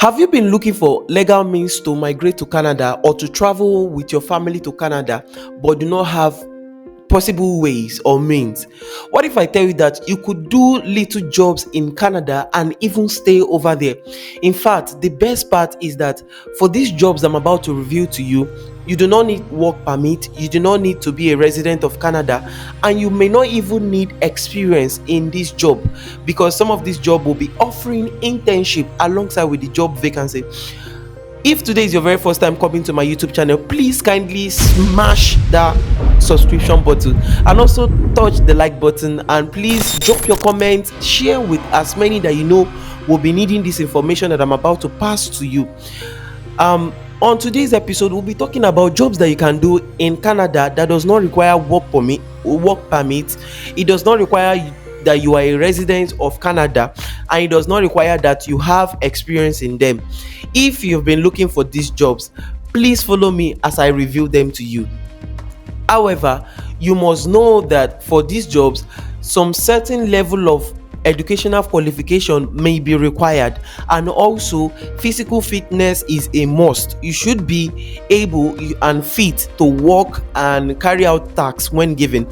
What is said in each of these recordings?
Have you been looking for legal means to migrate to Canada or to travel with your family to Canada but do not have possible ways or means? What if I tell you that you could do little jobs in Canada and even stay over there? In fact, the best part is that for these jobs I'm about to reveal to you, you do not need work permit, you do not need to be a resident of Canada, and you may not even need experience in this job because some of this job will be offering internship alongside with the job vacancy. If today is your very first time coming to my YouTube channel, please kindly smash that subscription button and also touch the like button, and please drop your comments, share with as many that you know will be needing this information that I'm about to pass to you. On today's episode, we'll be talking about jobs that you can do in Canada that does not require work permit. It does not require that you are a resident of Canada, and it does not require that you have experience in them. If you've been looking for these jobs, please follow me as I reveal them to you. However, you must know that for these jobs, some certain level of educational qualification may be required, and also physical fitness is a must. You should be able and fit to work and carry out tasks when given.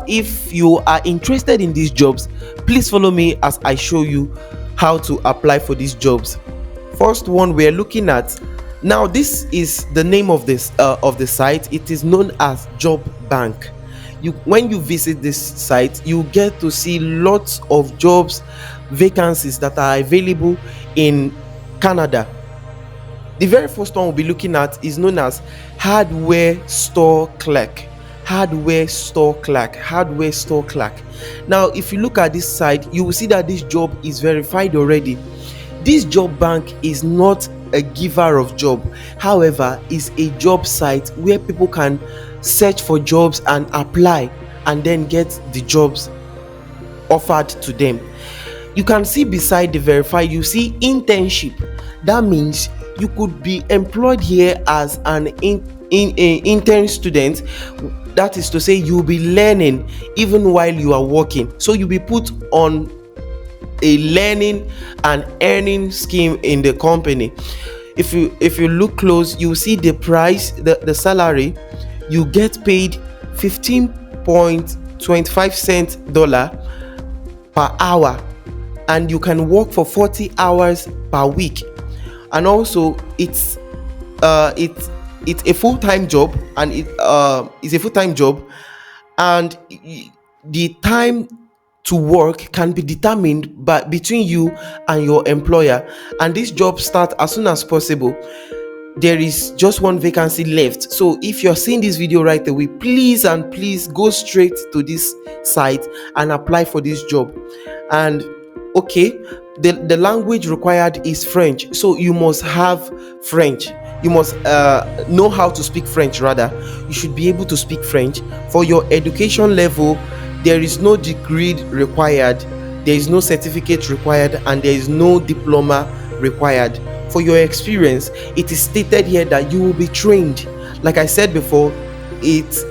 If you are interested in these jobs, please follow me as I show you how to apply for these jobs. First one we're looking at now, this is the name of the site. It is known as Job Bank. When you visit this site, you get to see lots of jobs vacancies that are available in Canada. The very first one we'll be looking at is known as hardware store clerk. Hardware store clerk. Now, if you look at this site, you will see that this job is verified already. This job bank is not a giver of job, however, is a job site where people can search for jobs and apply and then get the jobs offered to them. You can see beside the verify, you see internship. That means you could be employed here as an intern student. That is to say, you'll be learning even while you are working, so you'll be put on a learning and earning scheme in the company. If you look close, you see the price, the salary. You get paid 15.25 dollar per hour, and you can work for 40 hours per week. And also it's a full-time job, and it's a full-time job, and the time to work can be determined between you and your employer, and this job starts as soon as possible. There is just one vacancy left, so if you're seeing this video right away, please go straight to this site and apply for this job. And okay, the language required is French, so you must have French. You must know how to speak French. Rather, you should be able to speak French. For your education level, there is no degree required, there is no certificate required, and there is no diploma required. For your experience, it is stated here that you will be trained. Like I said before, it's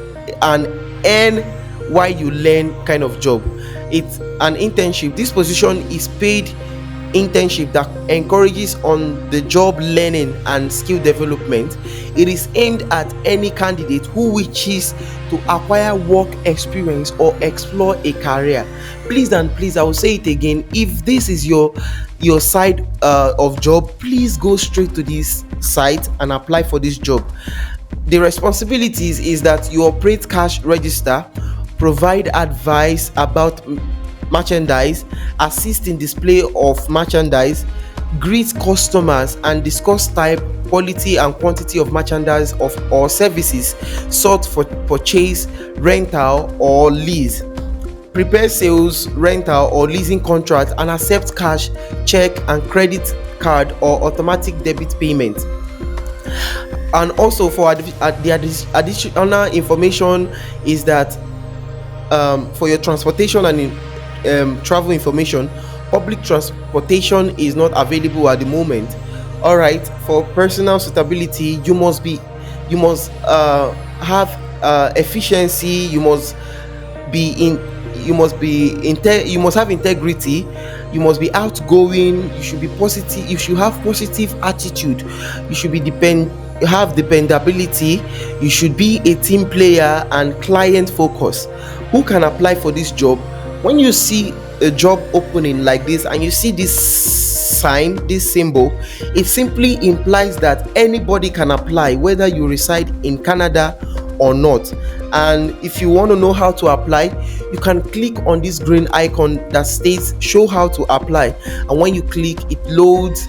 an earn while you learn kind of job. It's an internship. This position is paid internship that encourages on the job learning and skill development. It is aimed at any candidate who wishes to acquire work experience or explore a career. Please, I will say it again, if this is your side of job, please go straight to this site and apply for this job. The responsibilities is that you operate cash register, provide advice about merchandise, assist in display of merchandise, greet customers and discuss type, quality and quantity of merchandise or services sought for purchase, rental or lease, prepare sales, rental or leasing contract, and accept cash, check and credit card or automatic debit payment. And also for the additional information is that for your transportation and travel information, public transportation is not available at the moment. All right, for personal suitability, you must have efficiency. You must be you must have integrity, you must be outgoing, you should be positive, you should have positive attitude, you should be have dependability, you should be a team player and client focus. Who can apply for this job? When you see a job opening like this and you see this sign, this symbol, it simply implies that anybody can apply, whether you reside in Canada or not. And if you want to know how to apply, you can click on this green icon that states show how to apply, and when you click, it loads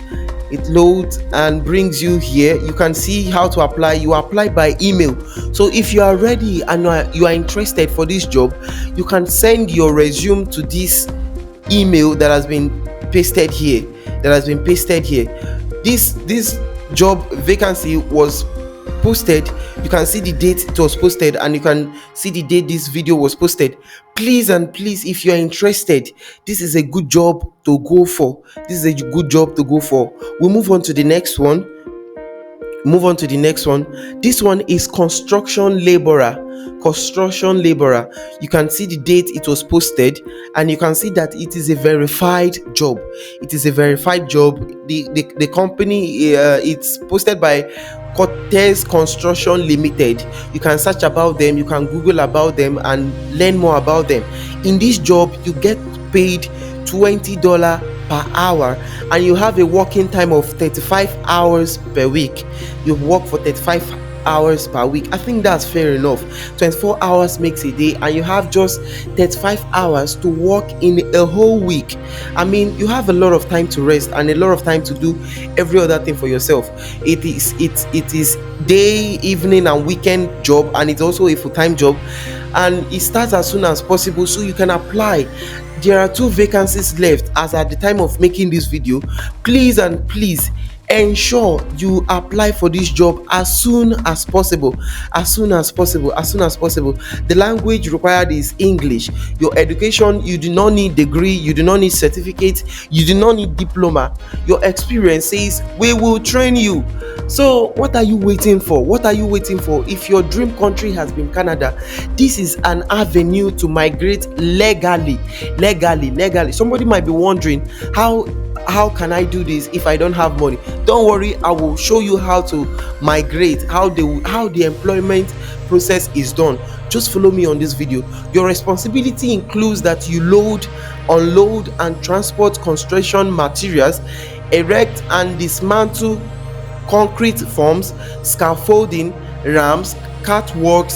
and brings you here. You can see how to apply. You apply by email. So if you are ready and you are interested for this job, you can send your resume to this email that has been pasted here. This job vacancy was posted. You can see the date it was posted, and you can see the date this video was posted. Please and please, if you are interested, this is a good job to go for. We move on to the next one. This one is construction laborer. You can see the date it was posted, and you can see that it is a verified job. The company, it's posted by Cortez Construction Limited. You can search about them, you can Google about them and learn more about them. In this job, you get paid $20 per hour, and you have a working time of 35 hours per week. You work for 35 hours per week. I think that's fair enough. 24 hours makes a day, and you have just 35 hours to work in a whole week. I mean, you have a lot of time to rest and a lot of time to do every other thing for yourself. It is day, evening and weekend job, and it's also a full-time job, and it starts as soon as possible, so you can apply. There are 2 vacancies left as at the time of making this video. Please and please ensure you apply for this job as soon as possible. The language required is English. Your education, you do not need degree, you do not need certificate, you do not need diploma. Your experience says we will train you. So what are you waiting for? If your dream country has been Canada, this is an avenue to migrate legally. Somebody might be wondering, how can I do this if I don't have money? Don't worry, I will show you how to migrate, how the employment process is done. Just follow me on this video. Your responsibility includes that you load, unload and transport construction materials, erect and dismantle concrete forms, scaffolding, ramps, catwalk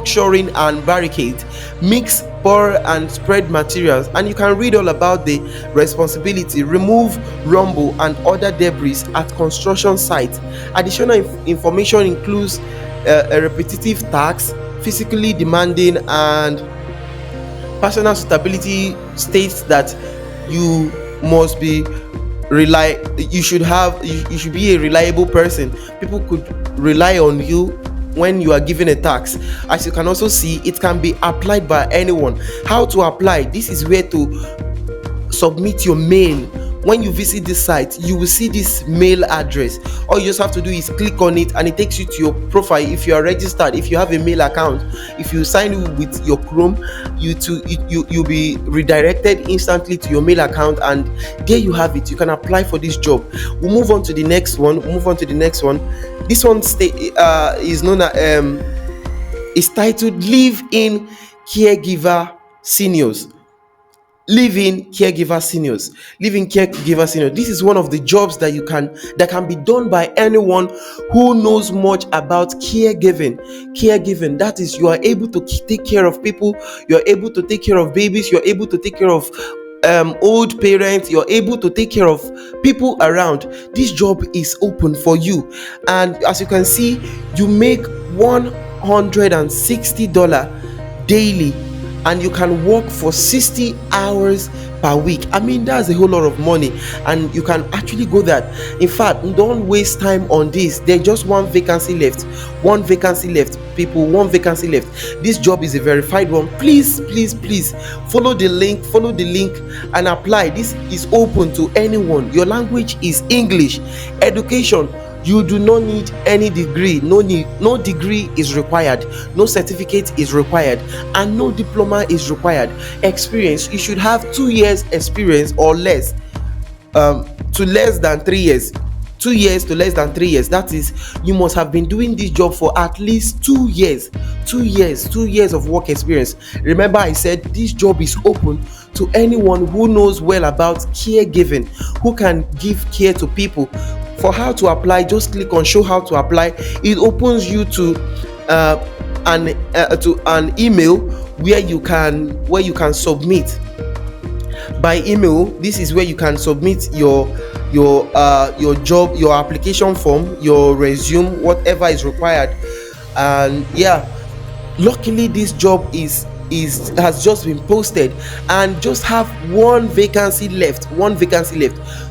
shoring and barricades, mix, pour and spread materials. And you can read all about the responsibility. Remove rumble and other debris at construction sites. Additional information includes a repetitive task, physically demanding, and personal suitability states that you must be you should be a reliable person. People could rely on you when you are given a tax. As you can also see, it can be applied by anyone. How to apply? This is where to submit your mail. When you visit this site, you will see this mail address. All you just have to do is click on it, and it takes you to your profile. If you are registered, if you have a mail account, if you sign with your Chrome, you'll be redirected instantly to your mail account, and there you have it. You can apply for this job. We'll move on to the next one. This one is known as is titled Live-in Caregiver Seniors. Live-in caregiver seniors. This is one of the jobs that can be done by anyone who knows much about caregiving. That is, you are able to take care of people, you are able to take care of babies, you are able to take care of old parents, you're able to take care of people around. This job is open for you, and as you can see, you make $160 daily, and you can work for 60 hours per week. I mean, that's a whole lot of money, and you can actually go that. In fact, don't waste time on this. There's just one vacancy left, people. One vacancy left. This job is a verified one. Please follow the link and apply. This is open to anyone. Your language is English. Education, You do not need any degree. No degree is required, no certificate is required, and no diploma is required. Experience, you should have 2 years experience or less, to less than 3 years. 2 years to less than 3 years. That is, you must have been doing this job for at least 2 years. 2 years of work experience. Remember, I said this job is open to anyone who knows well about caregiving, who can give care to people. For how to apply, just click on show how to apply. It opens you to an email where you can submit by email. This is where you can submit your job, your application form, your resume, whatever is required. And yeah, luckily this job is has just been posted and just have one vacancy left.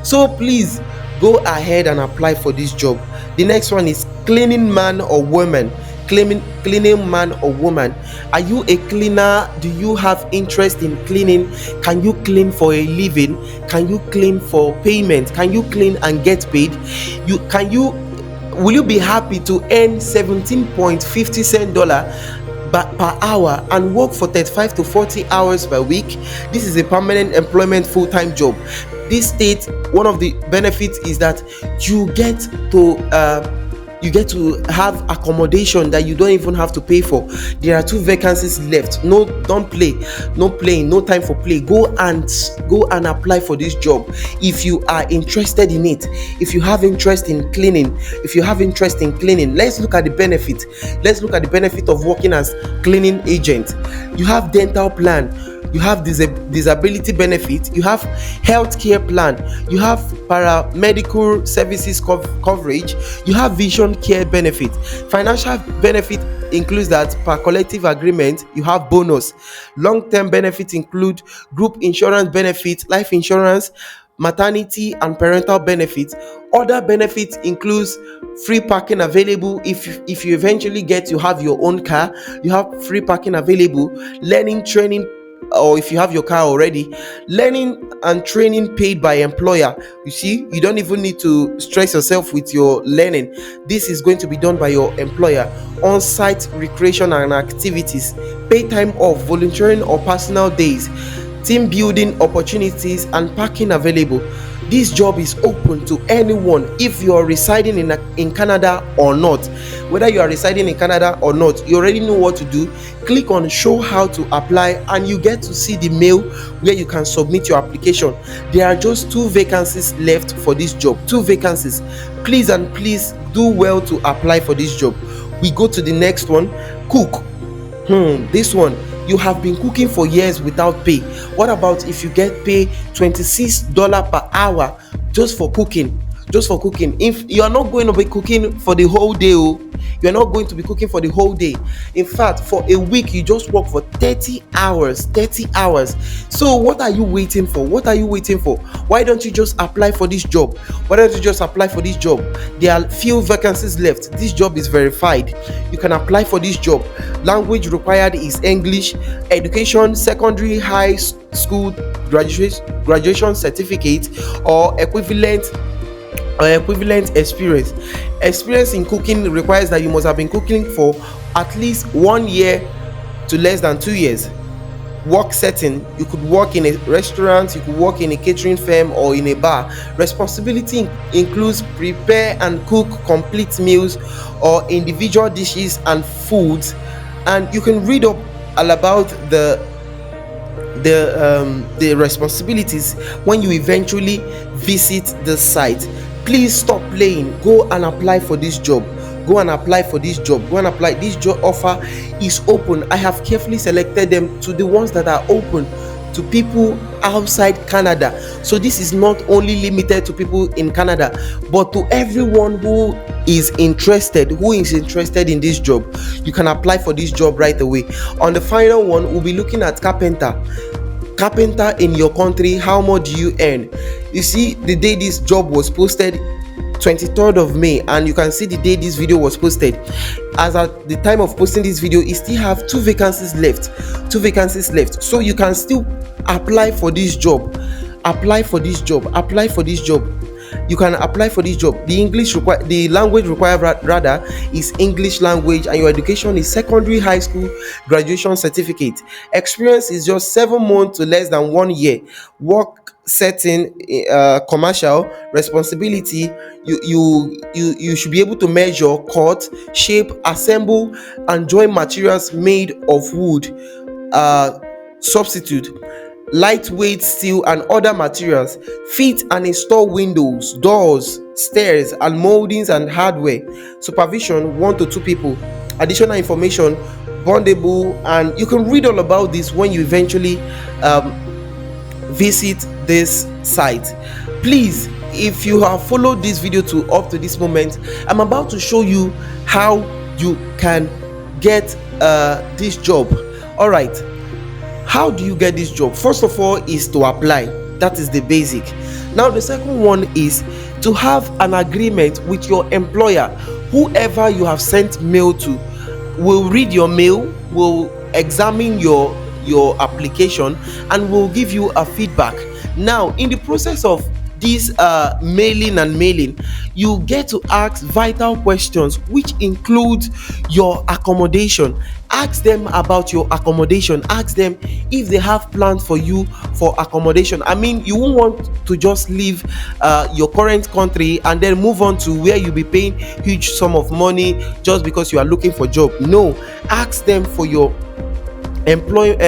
So please go ahead and apply for this job. The next one is cleaning man or woman. Cleaning man or woman. Are you a cleaner? Do you have interest in cleaning? Can you clean for a living? Can you clean for payment? Can you clean and get paid? Will you be happy to earn 17.50 dollar per hour and work for 35 to 40 hours per week? This is a permanent employment, full-time job. This state, one of the benefits is that you get to have accommodation that you don't even have to pay for. There are 2 vacancies left. No, don't play. No playing. No time for play. Go and apply for this job if you are interested in it. If you have interest in cleaning, let's look at the benefit. Let's look at the benefit of working as cleaning agent. You have dental plan. You have disability benefit, you have health care plan, you have paramedical services coverage, you have vision care benefit. Financial benefit includes that per collective agreement you have bonus. Long-term benefits include group insurance benefit, life insurance, maternity and parental benefits. Other benefits includes free parking available. If you eventually get to have your own car, you have free parking available. Learning, training, or if you have your car already, learning and training paid by employer. You see, you don't even need to stress yourself with your learning. This is going to be done by your employer. On-site recreation and activities, paid time off, volunteering or personal days, team building opportunities, and parking available. This job is open to anyone, if you are residing in Canada or not. Whether you are residing in Canada or not, you already know what to do. Click on show how to apply and you get to see the mail where you can submit your application. There are just 2 vacancies left for this job. 2 vacancies. Please do well to apply for this job. We go to the next one. Cook. This one, you have been cooking for years without pay. What about if you get paid $26 per hour just for cooking? If you are not going to be cooking for the whole day, you are not going to be cooking for the whole day. In fact, for a week you just work for 30 hours. So what are you waiting for? Why don't you just apply for this job? There are few vacancies left. This job is verified. You can apply for this job. Language required is English. Education, secondary, high school graduation certificate or equivalent experience in cooking requires that you must have been cooking for at least 1 year to less than 2 years. Work setting, you could work in a restaurant, you could work in a catering firm or in a bar. Responsibility includes prepare and cook complete meals or individual dishes and foods. And you can read up all about the responsibilities when you eventually visit the site. Please stop playing. Go and apply for this job. This job offer is open. I have carefully selected them to the ones that are open to people outside Canada. So this is not only limited to people in Canada, but to everyone who is interested in this job. You can apply for this job right away. On the final one, we'll be looking at carpenter in your country. How much do you earn? You see, the day this job was posted, 23rd of May, and you can see the day this video was posted. As at the time of posting this video, it still have 2 vacancies left. So you can still apply for this job. you can apply for this job. The language required rather is English language, and your education is secondary, high school, graduation certificate. Experience is just 7 months to less than 1 year. Work setting, commercial responsibility, you should be able to measure, cut, shape, assemble and join materials made of wood, substitute lightweight steel and other materials, fit and install windows, doors, stairs and moldings and hardware. Supervision 1 to 2 people. Additional information bondable, and you can read all about this when you eventually visit this site. Please, if you have followed this video to up to this moment, I'm about to show you how you can get this job. All right, how do you get this job? First of all is to apply. That is the basic. Now the second one is to have an agreement with your employer. Whoever you have sent mail to will read your mail, will examine your application and will give you a feedback. Now in the process of this mailing, you get to ask vital questions, which includes your accommodation. Ask them about your accommodation. Ask them if they have plans for you for accommodation. I mean, you won't want to just leave your current country and then move on to where you'll be paying huge sum of money just because you are looking for job. No, ask them for your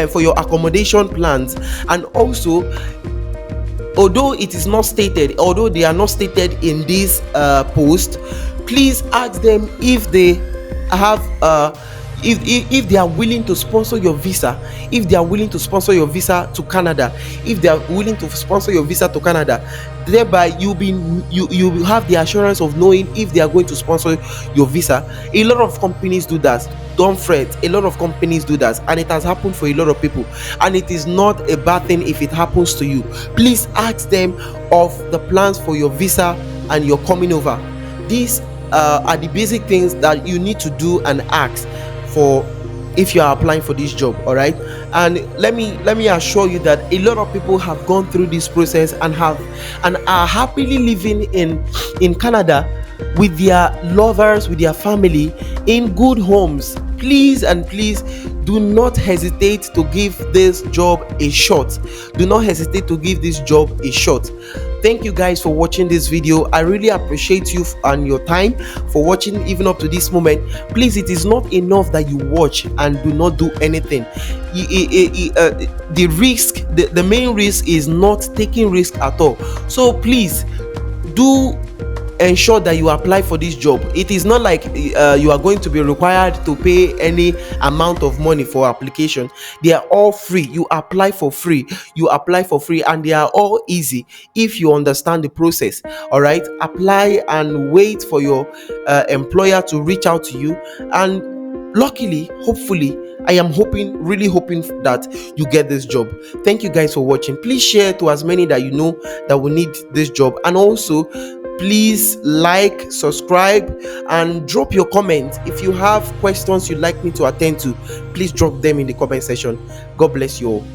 for your accommodation plans. And also, although they are not stated in this post, please ask them if they have if they are willing to sponsor your visa. If they are willing to sponsor your visa to Canada, thereby you will have the assurance of knowing if they are going to sponsor your visa. A lot of companies do that. Don't fret, a lot of companies do that, and it has happened for a lot of people, and it is not a bad thing if it happens to you. Please ask them of the plans for your visa and your coming over. These are the basic things that you need to do and ask for if you are applying for this job. All right, and let me assure you that a lot of people have gone through this process and are happily living in Canada with their lovers, with their family, in good homes. Please do not hesitate to give this job a shot. Thank you guys for watching this video. I really appreciate you and your time for watching even up to this moment. Please, it is not enough that you watch and do not do anything. The main risk is not taking risk at all. So please do ensure that you apply for this job. It is not like you are going to be required to pay any amount of money for application. They are all free. You apply for free, and they are all easy if you understand the process. All right, apply and wait for your employer to reach out to you, and luckily, hopefully, I am really hoping that you get this job. Thank you guys for watching. Please share to as many that you know that will need this job, and also please like, subscribe, and drop your comments. If you have questions you'd like me to attend to, please drop them in the comment section. God bless you all.